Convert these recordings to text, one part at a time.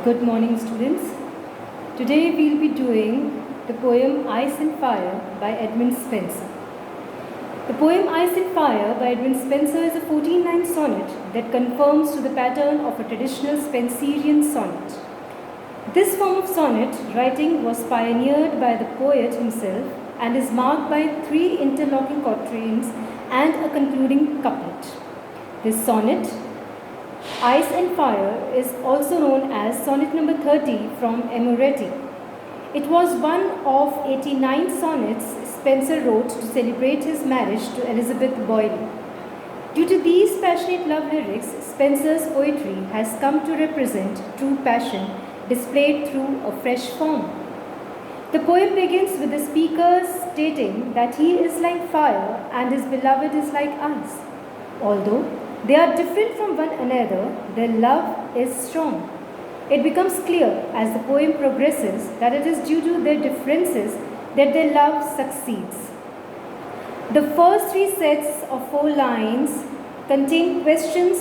Good morning, students. Today we'll be doing the poem Ice and Fire by Edmund Spenser. The poem Ice and Fire by Edmund Spenser is a 14-line sonnet that conforms to the pattern of a traditional Spenserian sonnet. This form of sonnet writing was pioneered by the poet himself and is marked by 3 interlocking quatrains and a concluding couplet. This sonnet, Ice and Fire, is also known as sonnet number 30 from Amoretti. It was one of 89 sonnets Spenser wrote to celebrate his marriage to Elizabeth Boyle. Due to these passionate love lyrics, Spenser's poetry has come to represent true passion displayed through a fresh form. The poem begins with the speaker stating that he is like fire and his beloved is like ice. Although they are different from one another, their love is strong. It becomes clear as the poem progresses that it is due to their differences that their love succeeds. The first 3 sets of 4 lines contain questions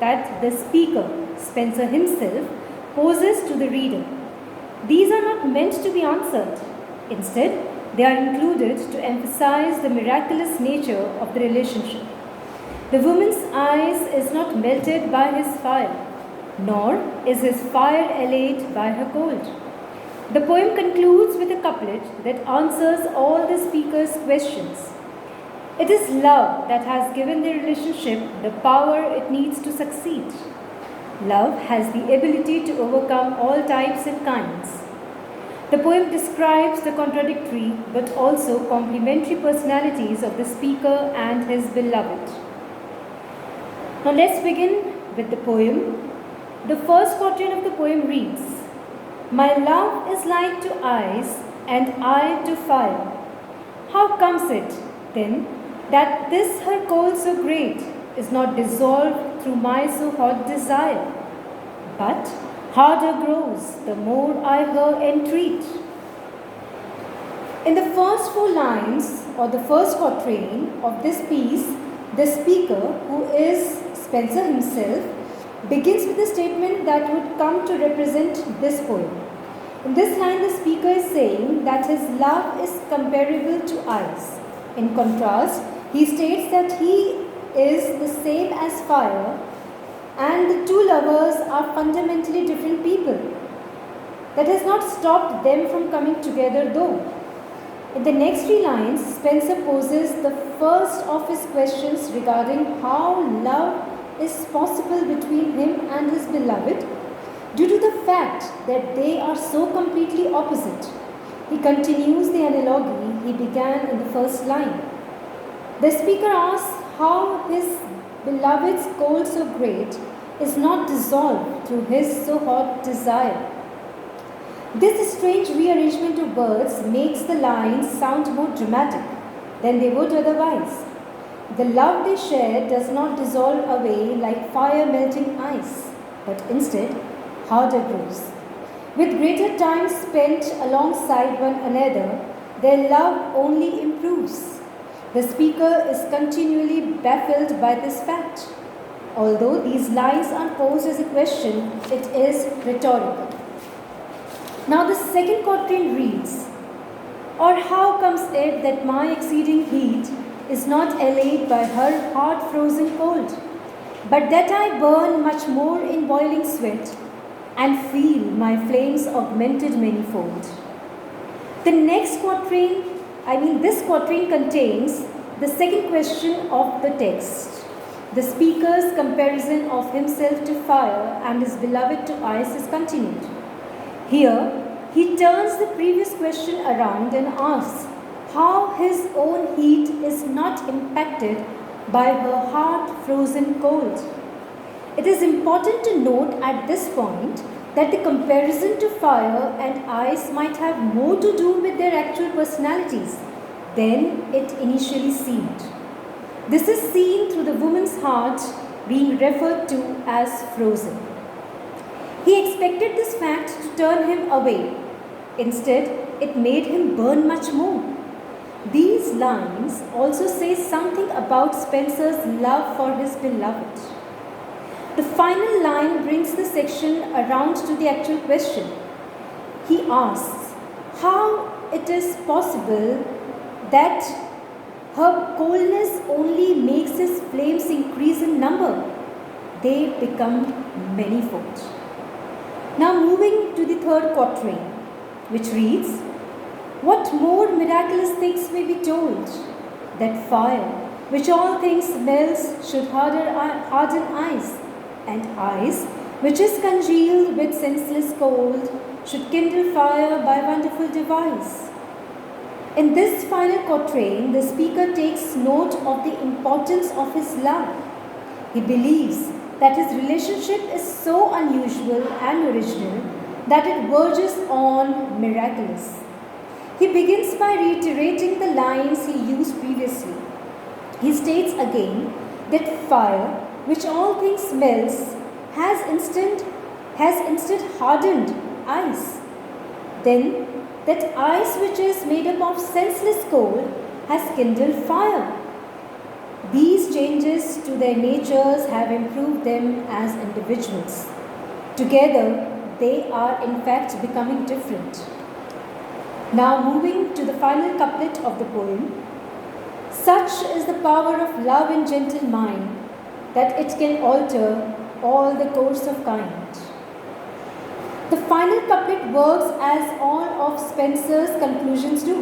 that the speaker, Spenser himself, poses to the reader. These are not meant to be answered. Instead, they are included to emphasize the miraculous nature of the relationship. The woman's ice is not melted by his fire, nor is his fire allayed by her cold. The poem concludes with a couplet that answers all the speaker's questions. It is love that has given the relationship the power it needs to succeed. Love has the ability to overcome all types and kinds. The poem describes the contradictory but also complementary personalities of the speaker and his beloved. Now let's begin with the poem. The first quatrain of the poem reads, "My love is like to ice and I to fire. How comes it, then, that this her cold so great is not dissolved through my so hot desire, but harder grows the more I her entreat?" In the first 4 lines or the first quatrain of this piece, the speaker, who is Spenser himself, begins with a statement that would come to represent this poem. In this line, the speaker is saying that his love is comparable to ice. In contrast, he states that he is the same as fire and the 2 lovers are fundamentally different people. That has not stopped them from coming together though. In the next 3 lines, Spenser poses the first of his questions regarding how love is possible between him and his beloved due to the fact that they are so completely opposite. He continues the analogy he began in the first line. The speaker asks how his beloved's cold so great is not dissolved through his so hot desire. This strange rearrangement of words makes the lines sound more dramatic than they would otherwise. The love they share does not dissolve away like fire melting ice, but instead harder grows. With greater time spent alongside one another, their love only improves. The speaker is continually baffled by this fact. Although these lines are posed as a question, it is rhetorical. Now the second quatrain reads, "Or how comes it that my exceeding heat is not allayed by her hard frozen cold, but that I burn much more in boiling sweat and feel my flames augmented manyfold?" The next quatrain, this quatrain contains the second question of the text. The speaker's comparison of himself to fire and his beloved to ice is continued. Here, he turns the previous question around and asks how his own heat is not impacted by her hard frozen cold. It is important to note at this point that the comparison to fire and ice might have more to do with their actual personalities than it initially seemed. This is seen through the woman's heart being referred to as frozen. He expected this fact to turn him away. Instead, it made him burn much more. These lines also say something about Spenser's love for his beloved. The final line brings the section question around to the actual question. He asks how it is possible that her coldness only makes his flames increase in number. They become manifold. Now moving to the third quatrain, which reads, what more miraculous things may be told, that fire, which all things smells, should harden eyes, and eyes, which is congealed with senseless cold, should kindle fire by wonderful device. In this final quatrain, the speaker takes note of the importance of his love. He believes that his relationship is so unusual and original that it verges on miraculous. He begins by reiterating the lines he used previously. He states again that fire, which all things smells, has instead hardened ice. Then that ice, which is made up of senseless cold, has kindled fire. These changes to their natures have improved them as individuals. Together, they are in fact becoming different. Now moving to the final couplet of the poem. Such is the power of love in gentle mind, that it can alter all the course of kind. The final couplet works as all of Spenser's conclusions do.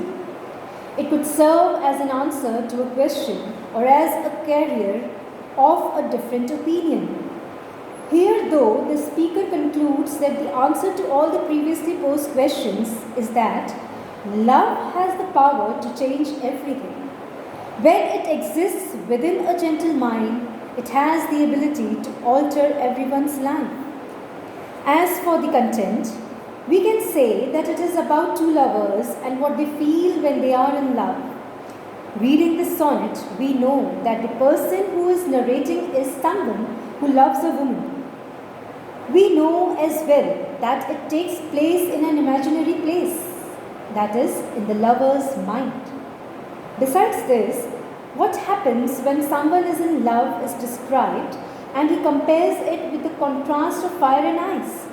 It could serve as an answer to a question or as a carrier of a different opinion. Here, though, the speaker concludes that the answer to all the previously posed questions is that love has the power to change everything. When it exists within a gentle mind, it has the ability to alter everyone's life. As for the content, we can say that it is about two lovers and what they feel when they are in love. Reading this sonnet, we know that the person who is narrating is someone who loves a woman. We know as well that it takes place in an imaginary place, that is, in the lover's mind. Besides this, what happens when someone is in love is described, and he compares it with the contrast of fire and ice.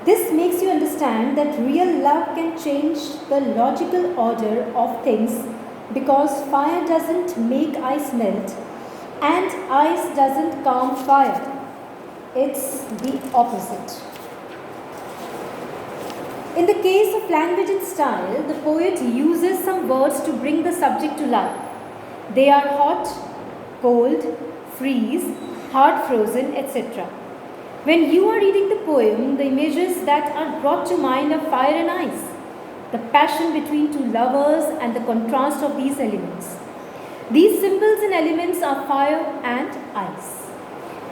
This makes you understand that real love can change the logical order of things, because fire doesn't make ice melt and ice doesn't calm fire. It's the opposite. In the case of language and style, the poet uses some words to bring the subject to life. They are hot, cold, freeze, hard frozen, etc. When you are reading the poem, the images that are brought to mind are fire and ice, the passion between two lovers and the contrast of these elements. These symbols and elements are fire and ice.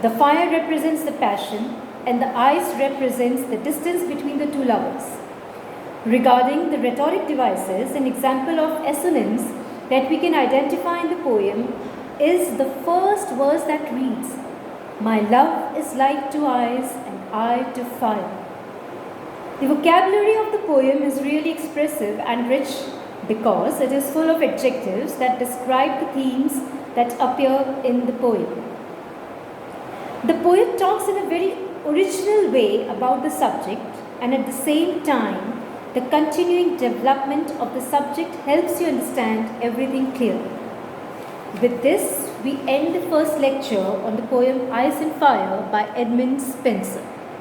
The fire represents the passion and the ice represents the distance between the two lovers. Regarding the rhetoric devices, an example of assonance that we can identify in the poem is the first verse that reads, "My love is like to ice and I to fire." The vocabulary of the poem is really expressive and rich because it is full of adjectives that describe the themes that appear in the poem. The poet talks in a very original way about the subject, and at the same time, the continuing development of the subject helps you understand everything clearly. With this, we end the first lecture on the poem Ice and Fire by Edmund Spenser.